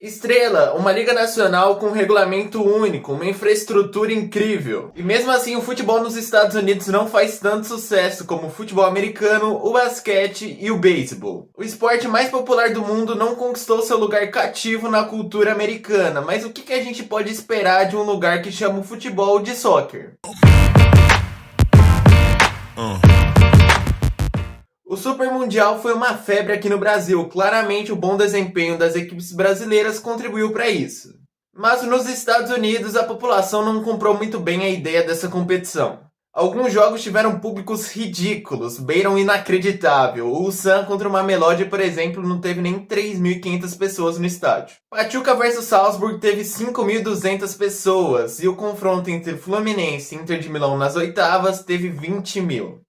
Estrela, uma liga nacional com um regulamento único, uma infraestrutura incrível. E mesmo assim, o futebol nos Estados Unidos não faz tanto sucesso como o futebol americano, o basquete e o beisebol. O esporte mais popular do mundo não conquistou seu lugar cativo na cultura americana, mas o que a gente pode esperar de um lugar que chama o futebol de soccer? O Super Mundial foi uma febre aqui no Brasil, claramente o bom desempenho das equipes brasileiras contribuiu para isso. Mas nos Estados Unidos a população não comprou muito bem a ideia dessa competição. Alguns jogos tiveram públicos ridículos, beiram inacreditável. O Ulsan contra o Mamelodi, por exemplo, não teve nem 3.500 pessoas no estádio. Pachuca vs Salzburg teve 5.200 pessoas, e o confronto entre Fluminense e Inter de Milão nas oitavas teve 20 mil.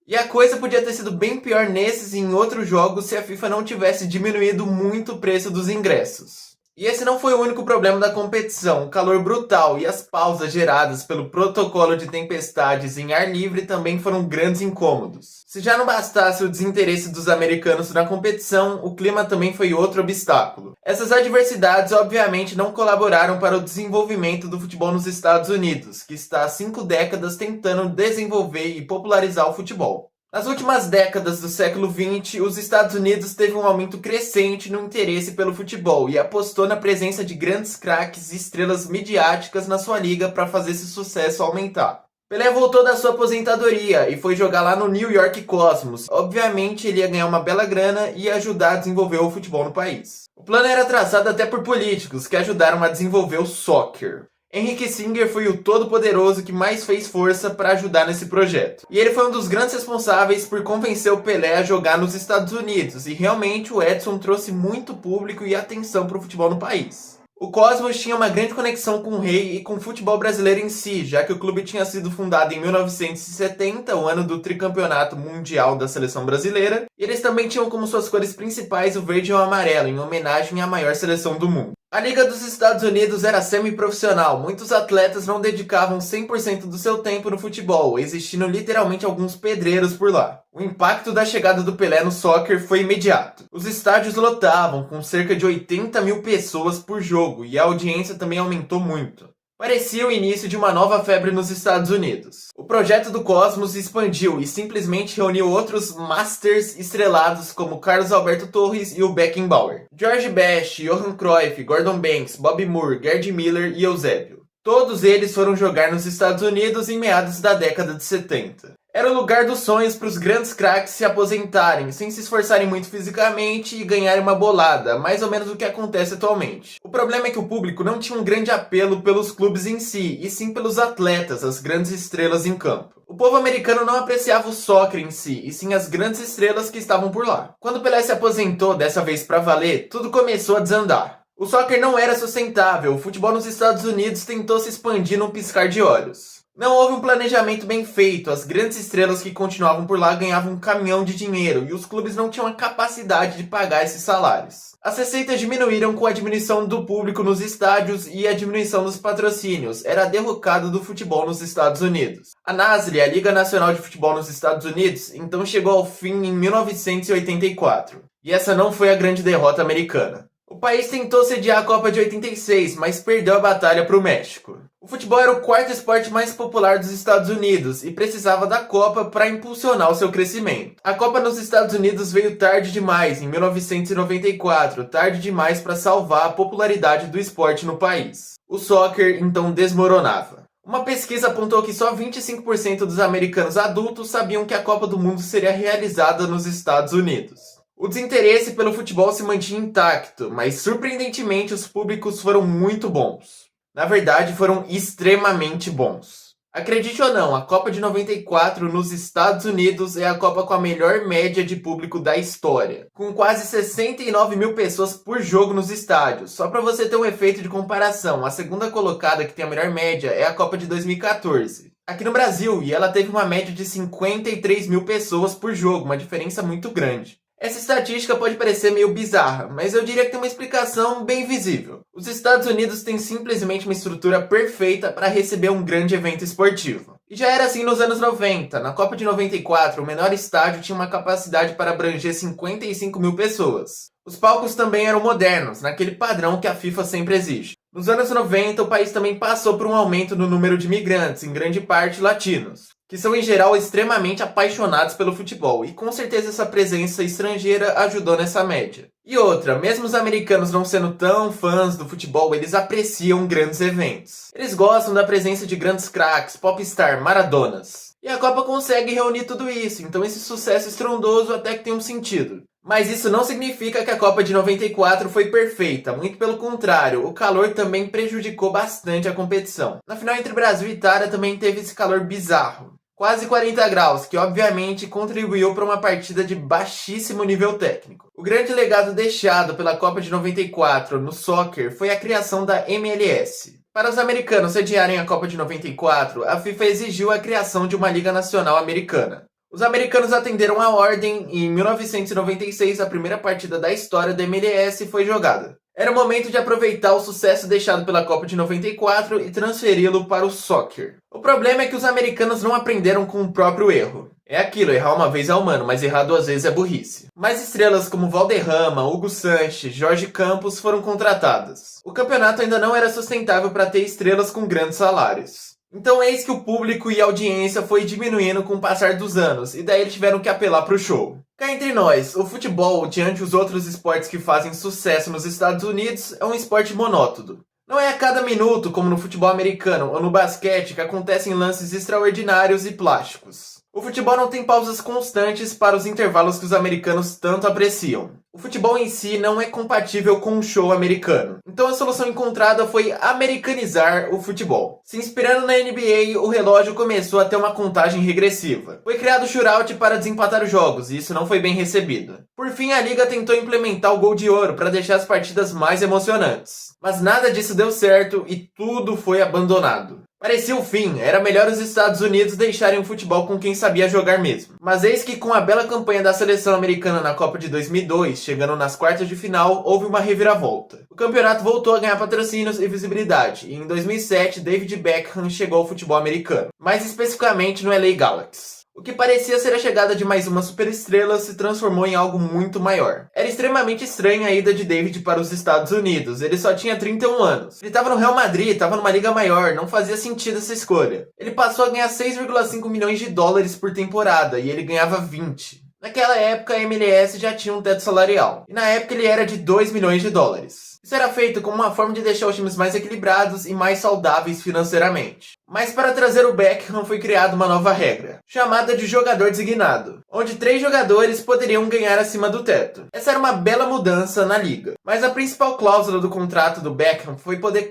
E a coisa podia ter sido bem pior nesses e em outros jogos se a FIFA não tivesse diminuído muito o preço dos ingressos. E esse não foi o único problema da competição. O calor brutal e as pausas geradas pelo protocolo de tempestades em ar livre também foram grandes incômodos. Se já não bastasse o desinteresse dos americanos na competição, o clima também foi outro obstáculo. Essas adversidades obviamente não colaboraram para o desenvolvimento do futebol nos Estados Unidos, que está há 5 décadas tentando desenvolver e popularizar o futebol. Nas últimas décadas do século XX, os Estados Unidos teve um aumento crescente no interesse pelo futebol e apostou na presença de grandes craques e estrelas midiáticas na sua liga para fazer esse sucesso aumentar. Pelé voltou da sua aposentadoria e foi jogar lá no New York Cosmos. Obviamente ele ia ganhar uma bela grana e ia ajudar a desenvolver o futebol no país. O plano era traçado até por políticos que ajudaram a desenvolver o soccer. Henry Kissinger foi o todo-poderoso que mais fez força para ajudar nesse projeto. E ele foi um dos grandes responsáveis por convencer o Pelé a jogar nos Estados Unidos, e realmente o Edson trouxe muito público e atenção para o futebol no país. O Cosmos tinha uma grande conexão com o rei e com o futebol brasileiro em si, já que o clube tinha sido fundado em 1970, o ano do tricampeonato mundial da seleção brasileira, e eles também tinham como suas cores principais o verde e o amarelo, em homenagem à maior seleção do mundo. A Liga dos Estados Unidos era semi-profissional, muitos atletas não dedicavam 100% do seu tempo no futebol, existindo literalmente alguns pedreiros por lá. O impacto da chegada do Pelé no soccer foi imediato. Os estádios lotavam, com cerca de 80 mil pessoas por jogo, e a audiência também aumentou muito. Parecia o início de uma nova febre nos Estados Unidos. O projeto do Cosmos expandiu e simplesmente reuniu outros masters estrelados como Carlos Alberto Torres e o Beckenbauer, George Best, Johan Cruyff, Gordon Banks, Bob Moore, Gerd Miller e Eusébio. Todos eles foram jogar nos Estados Unidos em meados da década de 70. Era o lugar dos sonhos para os grandes craques se aposentarem, sem se esforçarem muito fisicamente e ganharem uma bolada, mais ou menos o que acontece atualmente. O problema é que o público não tinha um grande apelo pelos clubes em si, e sim pelos atletas, as grandes estrelas em campo. O povo americano não apreciava o soccer em si, e sim as grandes estrelas que estavam por lá. Quando Pelé se aposentou, dessa vez para valer, tudo começou a desandar. O soccer não era sustentável, o futebol nos Estados Unidos tentou se expandir num piscar de olhos. Não houve um planejamento bem feito, as grandes estrelas que continuavam por lá ganhavam um caminhão de dinheiro e os clubes não tinham a capacidade de pagar esses salários. As receitas diminuíram com a diminuição do público nos estádios e a diminuição dos patrocínios, era a derrocada do futebol nos Estados Unidos. A NASL, a Liga Nacional de Futebol nos Estados Unidos, então chegou ao fim em 1984. E essa não foi a grande derrota americana. O país tentou sediar a Copa de 86, mas perdeu a batalha para o México. O futebol era o quarto esporte mais popular dos Estados Unidos e precisava da Copa para impulsionar o seu crescimento. A Copa nos Estados Unidos veio tarde demais, em 1994, tarde demais para salvar a popularidade do esporte no país. O soccer então desmoronava. Uma pesquisa apontou que só 25% dos americanos adultos sabiam que a Copa do Mundo seria realizada nos Estados Unidos. O desinteresse pelo futebol se mantinha intacto, mas surpreendentemente os públicos foram muito bons. Na verdade, foram extremamente bons. Acredite ou não, a Copa de 94 nos Estados Unidos é a Copa com a melhor média de público da história, com quase 69 mil pessoas por jogo nos estádios. Só para você ter um efeito de comparação, a segunda colocada que tem a melhor média é a Copa de 2014. Aqui no Brasil, e ela teve uma média de 53 mil pessoas por jogo, uma diferença muito grande. Essa estatística pode parecer meio bizarra, mas eu diria que tem uma explicação bem visível. Os Estados Unidos têm simplesmente uma estrutura perfeita para receber um grande evento esportivo. E já era assim nos anos 90. Na Copa de 94, o menor estádio tinha uma capacidade para abranger 55 mil pessoas. Os palcos também eram modernos, naquele padrão que a FIFA sempre exige. Nos anos 90, o país também passou por um aumento no número de imigrantes, em grande parte latinos, que são em geral extremamente apaixonados pelo futebol, e com certeza essa presença estrangeira ajudou nessa média. E outra, mesmo os americanos não sendo tão fãs do futebol, eles apreciam grandes eventos. Eles gostam da presença de grandes craques, popstar, maradonas. E a Copa consegue reunir tudo isso, então esse sucesso estrondoso até que tem um sentido. Mas isso não significa que a Copa de 94 foi perfeita, muito pelo contrário, o calor também prejudicou bastante a competição. Na final entre Brasil e Itália também teve esse calor bizarro, quase 40 graus, que obviamente contribuiu para uma partida de baixíssimo nível técnico. O grande legado deixado pela Copa de 94 no soccer foi a criação da MLS. Para os americanos sediarem a Copa de 94, a FIFA exigiu a criação de uma Liga Nacional Americana. Os americanos atenderam a ordem e em 1996 a primeira partida da história da MLS foi jogada. Era o momento de aproveitar o sucesso deixado pela Copa de 94 e transferi-lo para o soccer. O problema é que os americanos não aprenderam com o próprio erro. É aquilo, errar uma vez é humano, mas errar duas vezes é burrice. Mais estrelas como Valderrama, Hugo Sanches, Jorge Campos foram contratadas. O campeonato ainda não era sustentável para ter estrelas com grandes salários. Então eis que o público e a audiência foi diminuindo com o passar dos anos, e daí eles tiveram que apelar para o show. Cá entre nós, o futebol, diante dos outros esportes que fazem sucesso nos Estados Unidos, é um esporte monótono. Não é a cada minuto, como no futebol americano ou no basquete, que acontecem lances extraordinários e plásticos. O futebol não tem pausas constantes para os intervalos que os americanos tanto apreciam. O futebol em si não é compatível com um show americano. Então a solução encontrada foi americanizar o futebol. Se inspirando na NBA, o relógio começou a ter uma contagem regressiva. Foi criado o shootout para desempatar os jogos, e isso não foi bem recebido. Por fim, a liga tentou implementar o gol de ouro para deixar as partidas mais emocionantes. Mas nada disso deu certo e tudo foi abandonado. Parecia o fim, era melhor os Estados Unidos deixarem o futebol com quem sabia jogar mesmo. Mas eis que com a bela campanha da seleção americana na Copa de 2002, chegando nas quartas de final, houve uma reviravolta. O campeonato voltou a ganhar patrocínios e visibilidade, e em 2007 David Beckham chegou ao futebol americano, mais especificamente no LA Galaxy. O que parecia ser a chegada de mais uma superestrela se transformou em algo muito maior. Era extremamente estranha a ida de David para os Estados Unidos, ele só tinha 31 anos. Ele estava no Real Madrid, estava numa liga maior, não fazia sentido essa escolha. Ele passou a ganhar 6,5 milhões de dólares por temporada, e ele ganhava 20. Naquela época a MLS já tinha um teto salarial, e na época ele era de 2 milhões de dólares. Isso era feito como uma forma de deixar os times mais equilibrados e mais saudáveis financeiramente. Mas para trazer o Beckham foi criada uma nova regra, chamada de jogador designado, onde 3 jogadores poderiam ganhar acima do teto. Essa era uma bela mudança na liga. Mas a principal cláusula do contrato do Beckham foi poder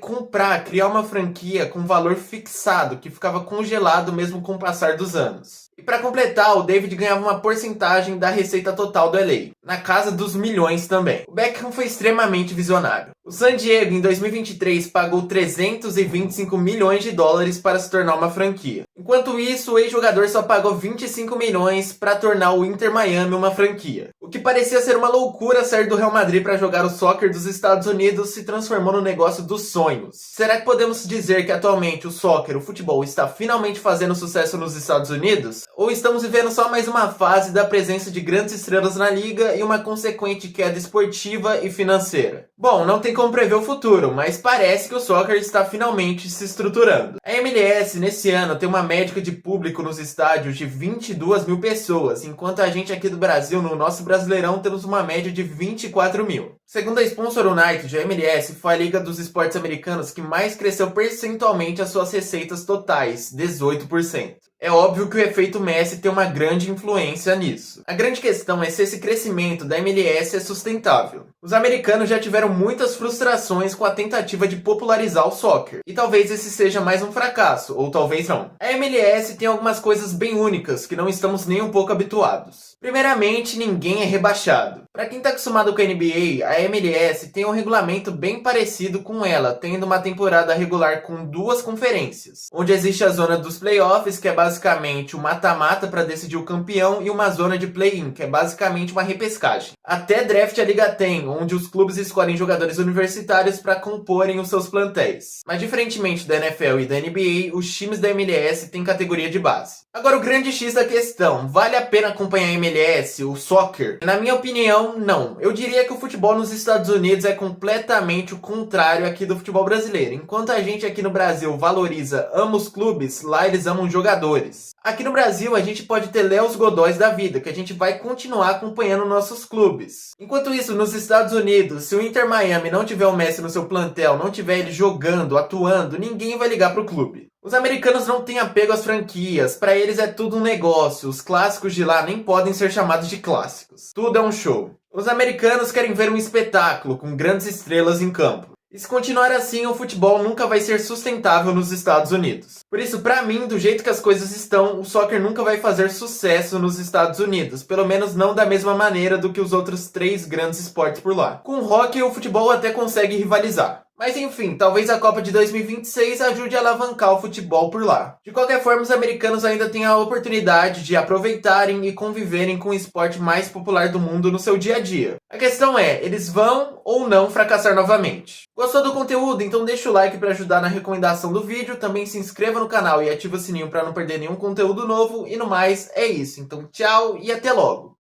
criar uma franquia com valor fixado, que ficava congelado mesmo com o passar dos anos. E para completar, o David ganhava uma porcentagem da receita total do LA, na casa dos milhões também. O Beckham foi extremamente visionário. O San Diego, em 2023, pagou 325 milhões de dólares para se tornar uma franquia. Enquanto isso, o ex-jogador só pagou 25 milhões para tornar o Inter Miami uma franquia. O que parecia ser uma loucura sair do Real Madrid para jogar o soccer dos Estados Unidos se transformou no negócio dos sonhos. Será que podemos dizer que atualmente o soccer, o futebol, está finalmente fazendo sucesso nos Estados Unidos? Ou estamos vivendo só mais uma fase da presença de grandes estrelas na liga e uma consequente queda esportiva e financeira? Bom, não tem como prever o futuro, mas parece que o soccer está finalmente se estruturando. A MLS nesse ano tem uma média de público nos estádios de 22 mil pessoas, enquanto a gente aqui do Brasil, no nosso Brasileirão, temos uma média de 24 mil. Segundo a Sponsor United, a MLS foi a liga dos esportes americanos que mais cresceu percentualmente as suas receitas totais, 18%. É óbvio que o efeito Messi tem uma grande influência nisso. A grande questão é se esse crescimento da MLS é sustentável. Os americanos já tiveram muitas frustrações com a tentativa de popularizar o soccer, e talvez esse seja mais um fracasso, ou talvez não. A MLS tem algumas coisas bem únicas que não estamos nem um pouco habituados. Primeiramente, ninguém é rebaixado. Para quem está acostumado com a NBA a MLS tem um regulamento bem parecido com ela, tendo uma temporada regular com 2 conferências, onde existe a zona dos playoffs, que é basicamente o mata-mata para decidir o campeão, e uma zona de play-in, que é basicamente uma repescagem. Até draft a liga tem, onde os clubes escolhem jogadores universitários para comporem os seus plantéis. Mas diferentemente da NFL e da NBA, os times da MLS têm categoria de base. Agora o grande X da questão, vale a pena acompanhar a MLS, o soccer? Na minha opinião, não. Eu diria que o futebol nos Estados Unidos é completamente o contrário aqui do futebol brasileiro. Enquanto a gente aqui no Brasil valoriza, ama os clubes, lá eles amam os jogadores. Aqui no Brasil a gente pode ter Léos Godóis da vida, que a gente vai continuar acompanhando nossos clubes. Enquanto isso, nos Estados Unidos, se o Inter Miami não tiver o Messi no seu plantel, não tiver ele jogando, atuando, ninguém vai ligar pro clube. Os americanos não têm apego às franquias, para eles é tudo um negócio, os clássicos de lá nem podem ser chamados de clássicos. Tudo é um show. Os americanos querem ver um espetáculo, com grandes estrelas em campo. E se continuar assim, o futebol nunca vai ser sustentável nos Estados Unidos. Por isso, pra mim, do jeito que as coisas estão, o soccer nunca vai fazer sucesso nos Estados Unidos. Pelo menos não da mesma maneira do que os outros 3 grandes esportes por lá. Com o hockey, o futebol até consegue rivalizar. Mas enfim, talvez a Copa de 2026 ajude a alavancar o futebol por lá. De qualquer forma, os americanos ainda têm a oportunidade de aproveitarem e conviverem com o esporte mais popular do mundo no seu dia a dia. A questão é, eles vão ou não fracassar novamente? Gostou do conteúdo? Então deixa o like para ajudar na recomendação do vídeo, também se inscreva no canal e ativa o sininho para não perder nenhum conteúdo novo, e no mais, é isso. Então tchau e até logo!